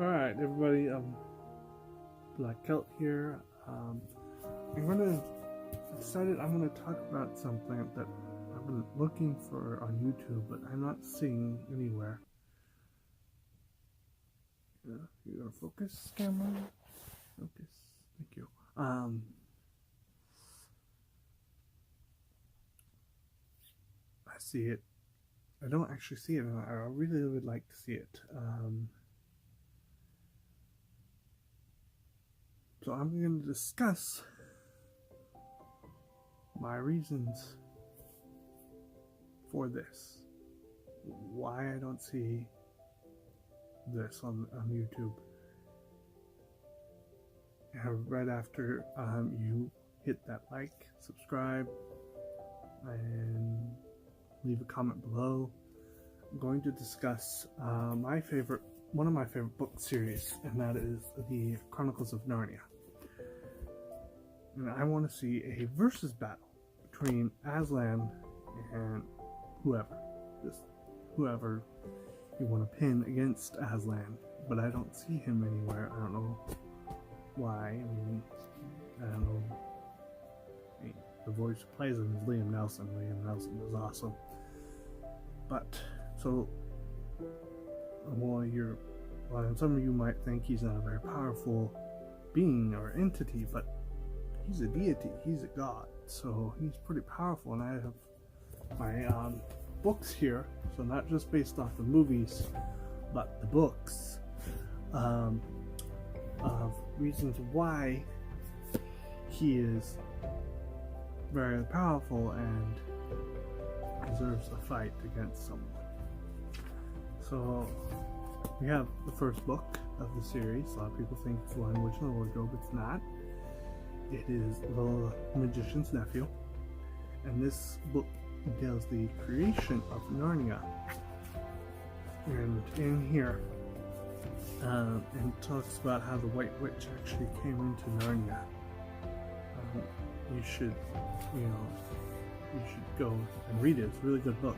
Alright, everybody, Black Celt here. I'm gonna talk about something that I've been looking for on YouTube, but I'm not seeing anywhere. You gonna focus, camera? Focus. Thank you. I see it. I don't actually see it, and I really would like to see it. So I'm going to discuss my reasons for this. Why I don't see this on YouTube. And right after you hit that like, subscribe, and leave a comment below. I'm going to discuss one of my favorite book series, and that is the Chronicles of Narnia. And I want to see a versus battle between Aslan and whoever you want to pin against Aslan, but I don't see him anywhere. I don't know why. I don't know. The voice who plays him is Liam Neeson. Liam Neeson is awesome. But, so, some of you might think he's not a very powerful being or entity, but he's a deity, he's a god, so he's pretty powerful, and I have my books here, so not just based off the movies, but the books, of reasons why he is very powerful and deserves a fight against someone. So we have the first book of the series. A lot of people think it's Lion, Witch, and the Wardrobe. It's not. It is The Magician's Nephew, and this book details the creation of Narnia. And in here, and talks about how the White Witch actually came into Narnia. You should go and read it. It's a really good book.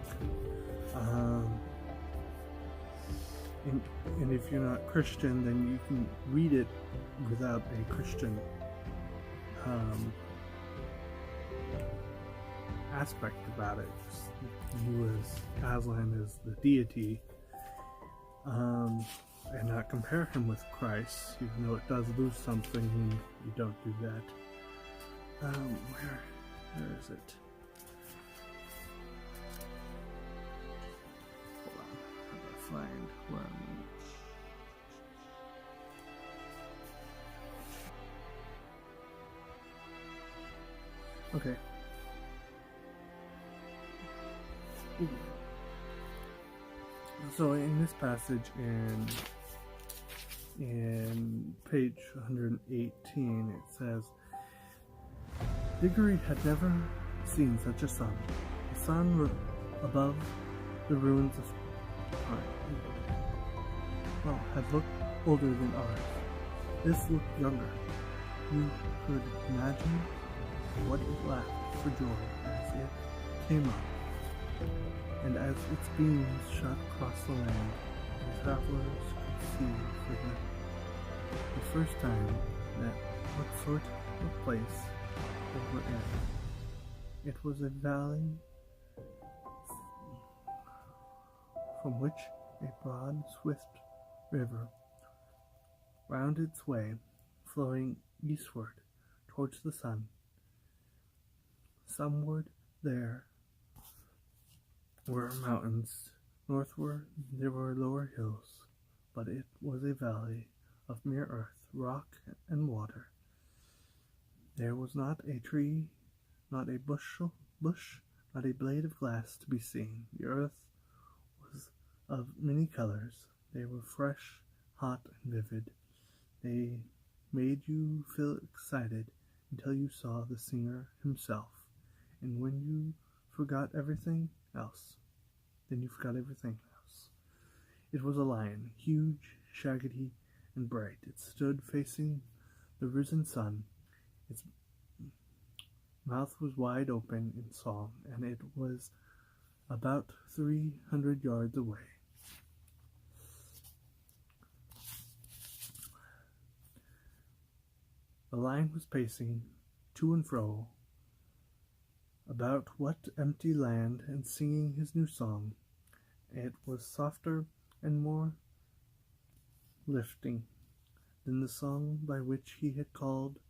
And if you're not Christian, then you can read it without a Christian aspect about it. Aslan is the deity, and not compare him with Christ, even though it does lose something when you don't do that. Where is it? Hold on, how do I find where I'm... Okay. So in this passage in page 118, it says, Diggory had never seen such a sun. The sun above the ruins of had looked older than ours. This looked younger. You could imagine what it laughed for joy as it came up, and as its beams shot across the land, the travelers could see for the first time that what sort of place they were in. It was a valley from which a broad, swift river wound its way, flowing eastward towards the sun. Someward there were mountains, northward there were lower hills, but it was a valley of mere earth, rock, and water. There was not a tree, not a bush, not a blade of grass to be seen. The earth was of many colors. They were fresh, hot, and vivid. They made you feel excited until you saw the singer himself. And when you forgot everything else, then you forgot everything else. It was a lion, huge, shaggy, and bright. It stood facing the risen sun. Its mouth was wide open in song, and it was about 300 yards away. The lion was pacing to and fro about what empty land and singing his new song. It was softer and more lifting than the song by which he had called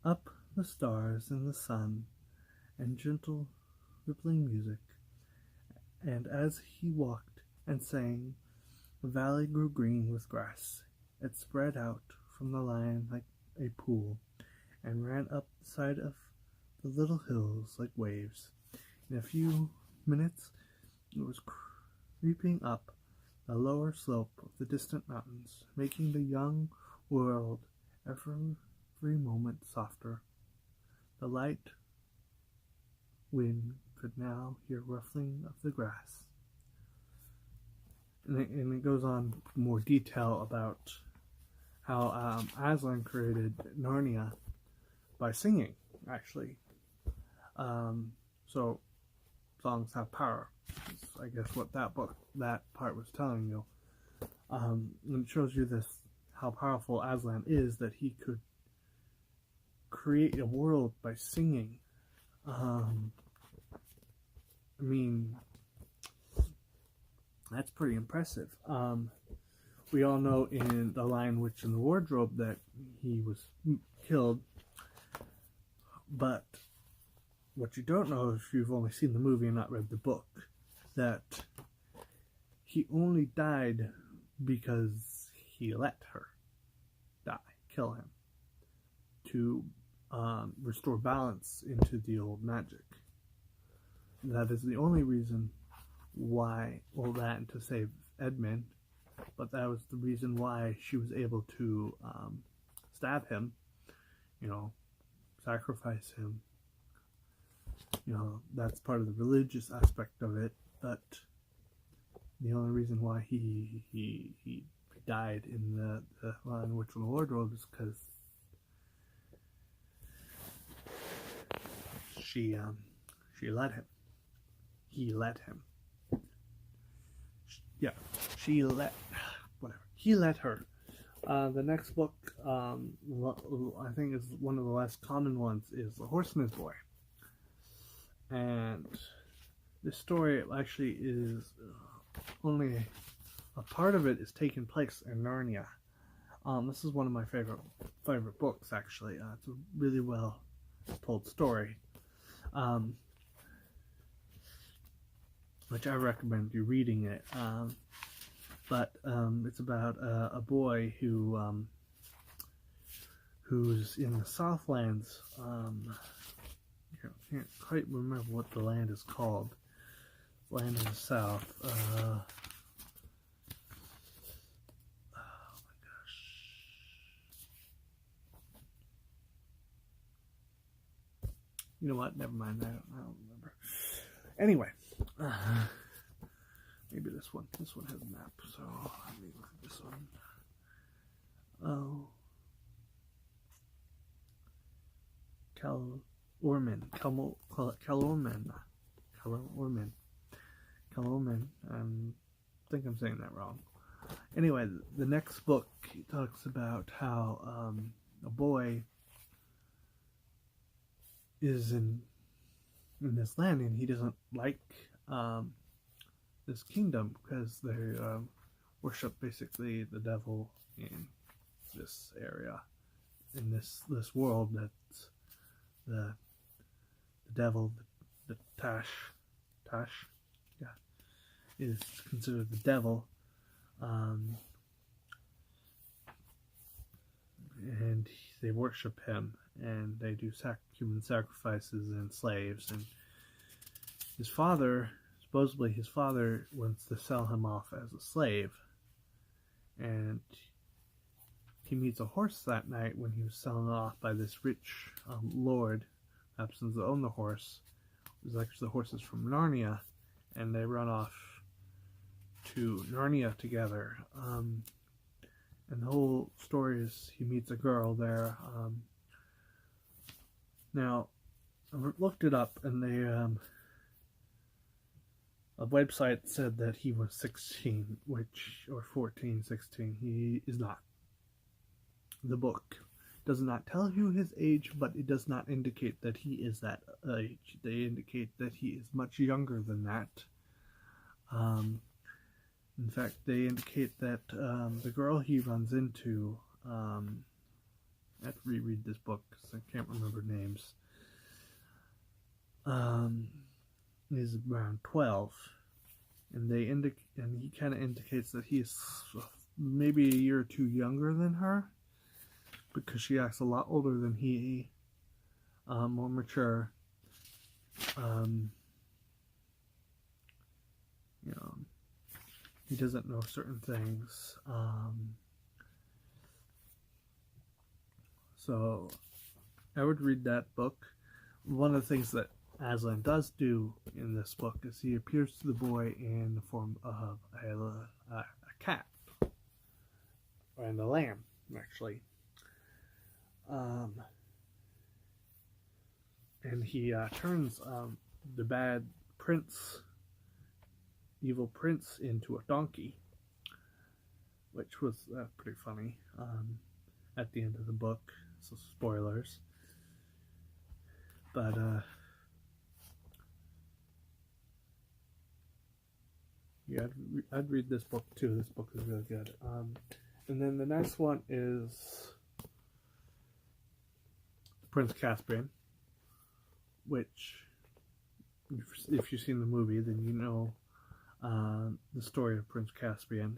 up the stars and the sun and gentle rippling music. And as he walked and sang, the valley grew green with grass. It spread out from the lion like a pool and ran up the side of the little hills like waves. In a few minutes it was creeping up the lower slope of the distant mountains, making the young world every moment softer. The light wind could now hear ruffling of the grass. And it goes on more detail about how Aslan created Narnia by singing, actually. So songs have power. Is, I guess what that part was telling you. And it shows you how powerful Aslan is, that he could create a world by singing. I mean, that's pretty impressive. We all know in The Lion, Witch, and the Wardrobe that he was killed, but what you don't know, if you've only seen the movie and not read the book, that he only died because he let her kill him, to restore balance into the old magic. That is the only reason why, well, that and to save Edmund, but that was the reason why she was able to stab him, sacrifice him. That's part of the religious aspect of it, but the only reason why he died in the Lion, Witch, and the Wardrobe is because she let him. He let him. Yeah, he let her. The next book, I think is one of the less common ones, is The Horseman's Boy. And this story actually is only a part of it is taking place in Narnia. This is one of my favorite books, actually. It's a really well told story, which I recommend you reading it. But it's about a boy who's in the Southlands. I can't quite remember what the land is called. Land in the South. Oh my gosh. You know what? Never mind. I don't remember. Anyway. Maybe this one. This one has a map. So let me look at this one. Oh. Calormen. I think I'm saying that wrong. Anyway, the next book talks about how a boy is in this land, and he doesn't like this kingdom because they worship basically the devil in this area, in this world. That's the devil, the Tash, yeah, is considered the devil, and they worship him, and they do human sacrifices and slaves. And supposedly his father wants to sell him off as a slave, and he meets a horse that night when he was selling off by this rich lord, happens to own the horse. It was actually the horses from Narnia, and they run off to Narnia together. And the whole story is he meets a girl there. Now, I looked it up, and they a website said that he was 16, or 14, 16. He is not. The book does not tell you his age, but it does not indicate that he is that age. They indicate that he is much younger than that. In fact, they indicate that the girl he runs into, I have to reread this book because I can't remember names, is around 12, and he kind of indicates that he's maybe a year or two younger than her, because she acts a lot older than he, more mature. You know, he doesn't know certain things. So I would read that book. One of the things that Aslan does do in this book is he appears to the boy in the form of a cat, and a lamb, actually. And he turns the bad prince, evil prince, into a donkey, which was pretty funny at the end of the book. So spoilers. But yeah, I'd read this book too. This book is really good. And then the next one is Prince Caspian, which, if you've seen the movie, then you know the story of Prince Caspian.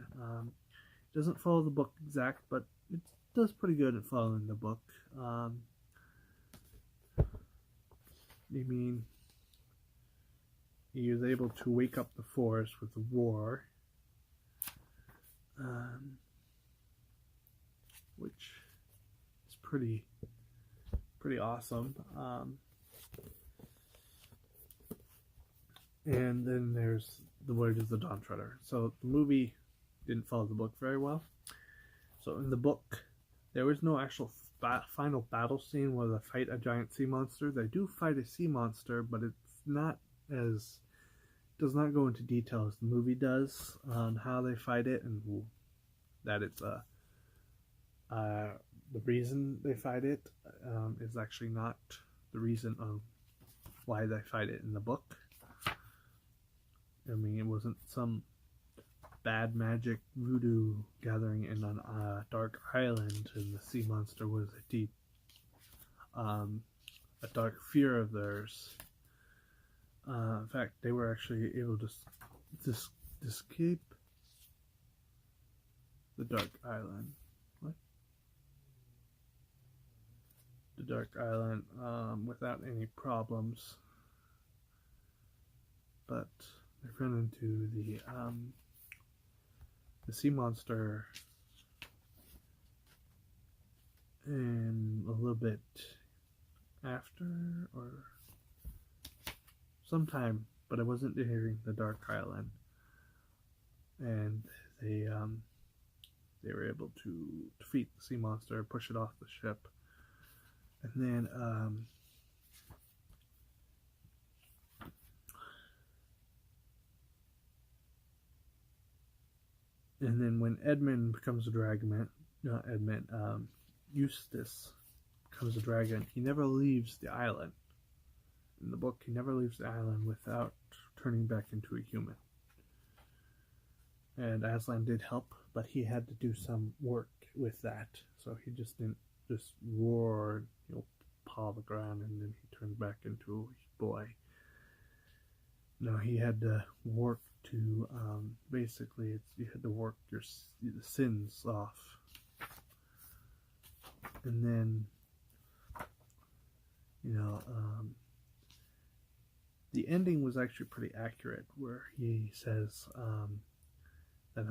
It doesn't follow the book exact, but it does pretty good at following the book. I mean, he was able to wake up the forest with a roar, which is pretty awesome. And then there's The Voyage of the Dawn Treader. So the movie didn't follow the book very well. So in the book, there was no actual final battle scene where they fight a giant sea monster. They do fight a sea monster, but it's not as, does not go into detail as the movie does on how they fight it, and that it's the reason they fight it is actually not the reason of why they fight it in the book. I mean, it wasn't some bad magic voodoo gathering in a dark island, and the sea monster was a deep, a dark fear of theirs. In fact, they were actually able to escape the dark island. What? The dark island without any problems, but they ran into the sea monster in a little bit after, or sometime, but it wasn't nearing the Dark Island, and they were able to defeat the sea monster, push it off the ship, and then when Edmund becomes a dragon, not Edmund, Eustace becomes a dragon, he never leaves the island. In the book, he never leaves the island without turning back into a human. And Aslan did help, but he had to do some work with that. So he just didn't just roar, paw the ground, and then he turned back into a boy. No, he had to work to, basically, you had to work your sins off. And then, the ending was actually pretty accurate, where he says that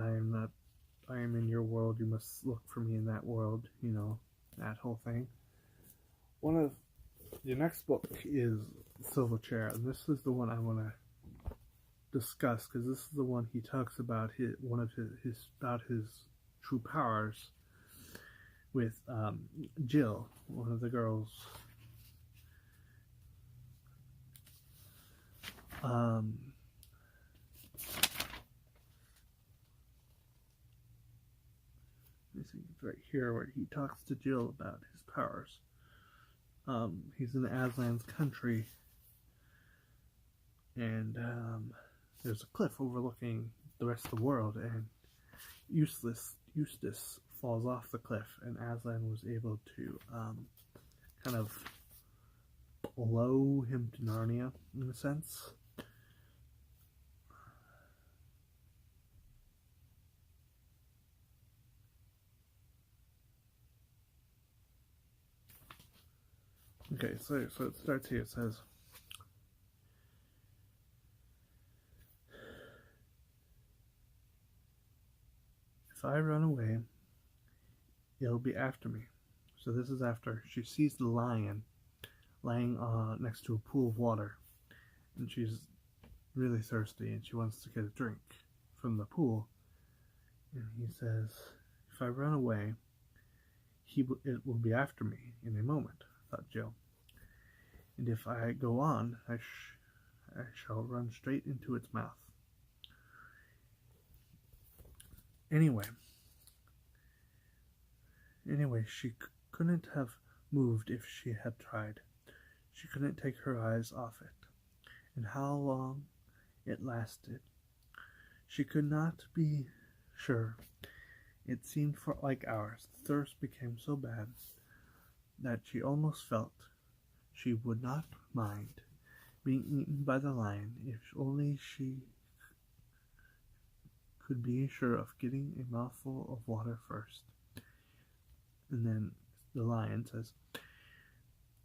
I am in your world, you must look for me in that world, that whole thing. The next book is Silverchair, and this is the one I want to discuss, because this is the one he talks about his true powers with Jill, one of the girls. me see, it's right here where he talks to Jill about his powers. He's in Aslan's country, and there's a cliff overlooking the rest of the world, and Eustace falls off the cliff, and Aslan was able to kind of blow him to Narnia, in a sense. Okay, so it starts here. It says, if I run away, it'll be after me. So this is after she sees the lion laying next to a pool of water, and she's really thirsty, and she wants to get a drink from the pool. And he says, if I run away, it will be after me in a moment, thought Jill. And if I go on, I shall run straight into its mouth. Anyway, she couldn't have moved if she had tried. She couldn't take her eyes off it. And how long it lasted, she could not be sure. It seemed like hours. The thirst became so bad that she almost felt she would not mind being eaten by the lion if only she could be sure of getting a mouthful of water first. And then the lion says,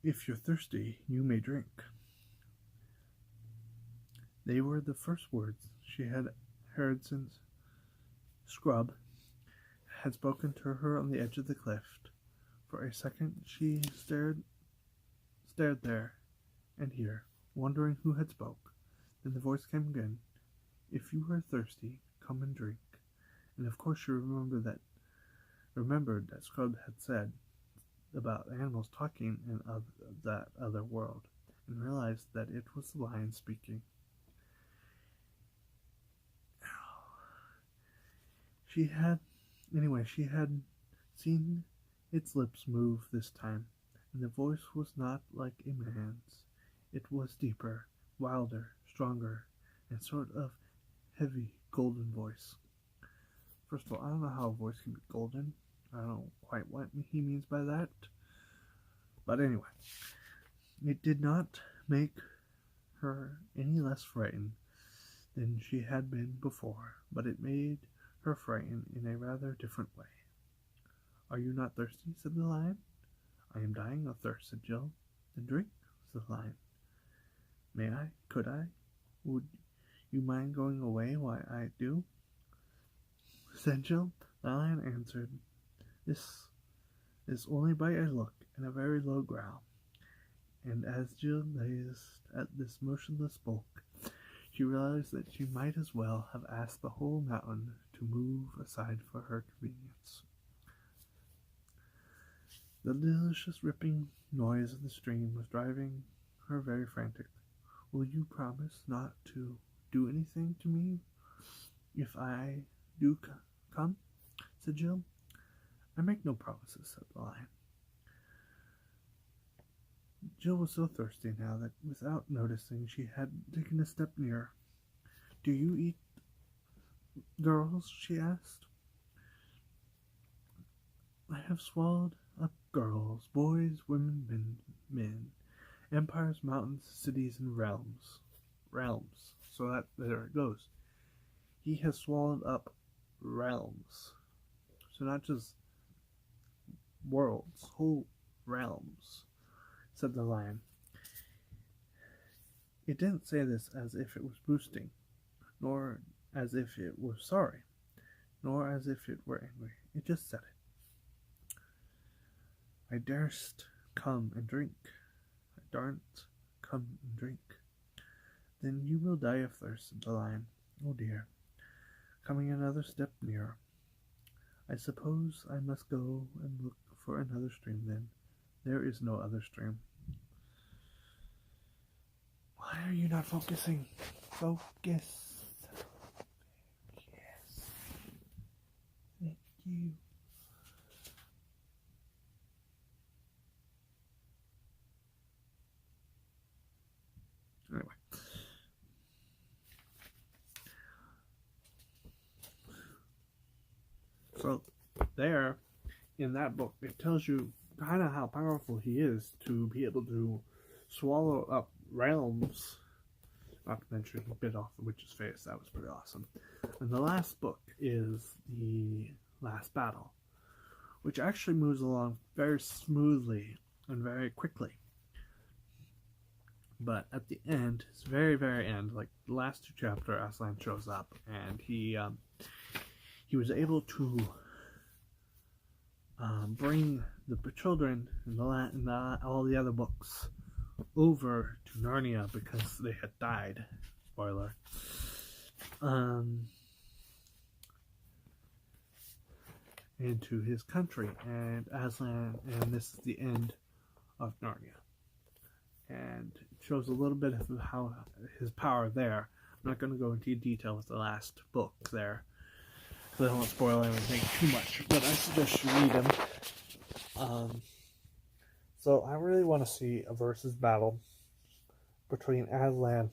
if you're thirsty, you may drink. They were the first words she had heard since Scrub had spoken to her on the edge of the cliff. For a second she stared there and here, wondering who had spoke. Then the voice came again. If you are thirsty, come and drink. And of course she remembered that Scrub had said about animals talking in that other world, and realized that it was the lion speaking. She had seen its lips move this time, and the voice was not like a man's. It was deeper, wilder, stronger, and sort of heavy, golden voice. First of all, I don't know how a voice can be golden. I don't know quite what he means by that. But anyway, it did not make her any less frightened than she had been before, but it made her frightened in a rather different way. Are you not thirsty? Said the lion. I am dying of thirst, said Jill. Then drink, said the lion. May I? Could I? Would you mind going away while I do? Said Jill. The lion answered, This is only by a look and a very low growl. And as Jill gazed at this motionless bulk, she realized that she might as well have asked the whole mountain to move aside for her convenience. The delicious ripping noise of the stream was driving her very frantic. Will you promise not to do anything to me if I do come? Said Jill. I make no promises, said the lion. Jill was so thirsty now that without noticing she had taken a step nearer. Do you eat girls? She asked. I have swallowed up girls, boys, women, men, empires, mountains, cities, and realms. So that there it goes. He has swallowed up realms. So not just worlds, whole realms, said the lion. It didn't say this as if it was boasting, nor as if it were sorry, nor as if it were angry. It just said it. I darest come and drink. I daren't come and drink. Then you will die of thirst, said the lion. Oh dear. Coming another step nearer. I suppose I must go and look for another stream then. There is no other stream. Why are you not focusing? Focus. Yes. Thank you. So there, in that book, it tells you kind of how powerful he is to be able to swallow up realms. Not to mention he bit off the witch's face. That was pretty awesome. And the last book is the last battle, which actually moves along very smoothly and very quickly. But at the end, it's very, very end, like the last 2 chapters, Aslan shows up, and he was able to bring the children and all the other books over to Narnia because they had died. Spoiler. Into his country, and Aslan, and this is the end of Narnia. And it shows a little bit of how his power there. I'm not going to go into detail with the last book there, because I don't want to spoil anything too much, but I suggest you read them. So I really want to see a versus battle between Aslan,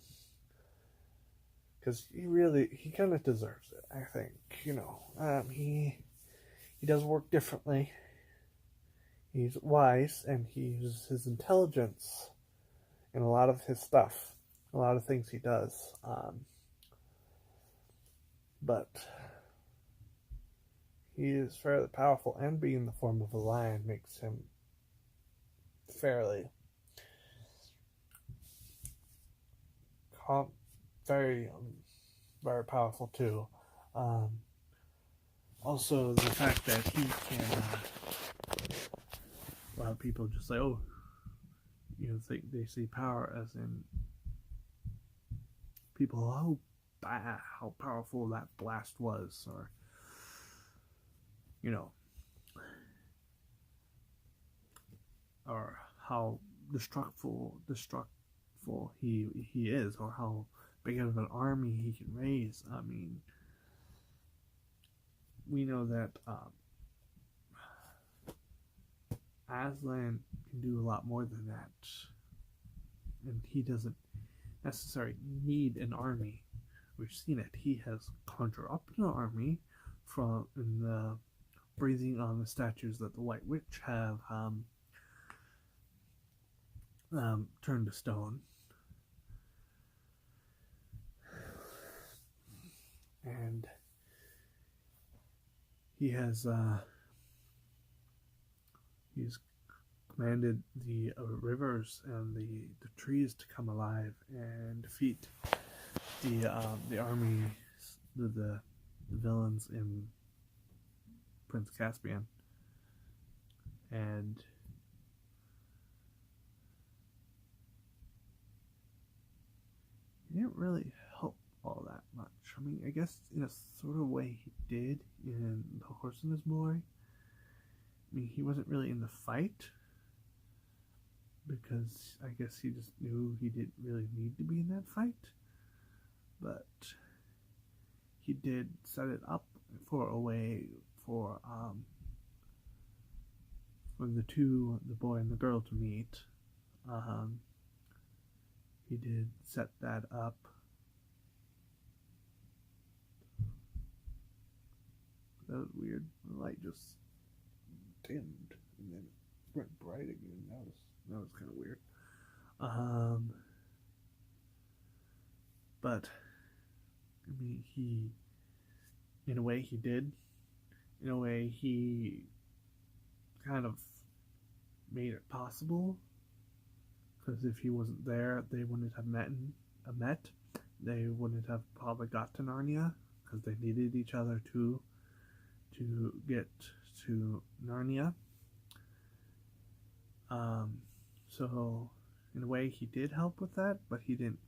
because he kind of deserves it, I think. He does work differently. He's wise, and he uses his intelligence in a lot of his stuff, a lot of things he does. But he is fairly powerful, and being in the form of a lion makes him fairly very, very powerful too. Also, the fact that he can, a lot of people just say, oh, think they see power as in people, how powerful that blast was, or or how destructful he is, or how big of an army he can raise. I mean, we know that Aslan can do a lot more than that, and he doesn't necessarily need an army. We've seen it. He has conjured up an army from the breathing on the statues that the White Witch have turned to stone. And he has he's commanded the rivers and the trees to come alive and defeat the army, the villains in Prince Caspian. And he didn't really help all that much. I mean, I guess in a sort of way he did in The Horse and His Boy. I mean, he wasn't really in the fight, because I guess he just knew he didn't really need to be in that fight. But he did set it up for a way for the boy and the girl, to meet. He did set that up. That was weird. The light just dimmed and then went bright again. That was kind of weird. But I mean, in a way he did. In a way he kind of made it possible, because if he wasn't there, they wouldn't have met. They wouldn't have probably got to Narnia, because they needed each other to get to Narnia. So in a way he did help with that, but he didn't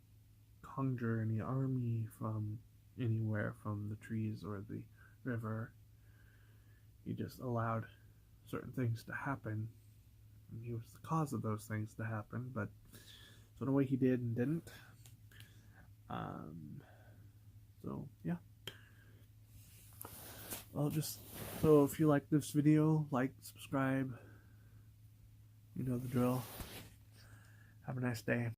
conjure any army from anywhere, from the trees or the river. He just allowed certain things to happen, and he was the cause of those things to happen. But so in a way he did and didn't. So yeah. Well, so if you like this video, like, subscribe. You know the drill. Have a nice day.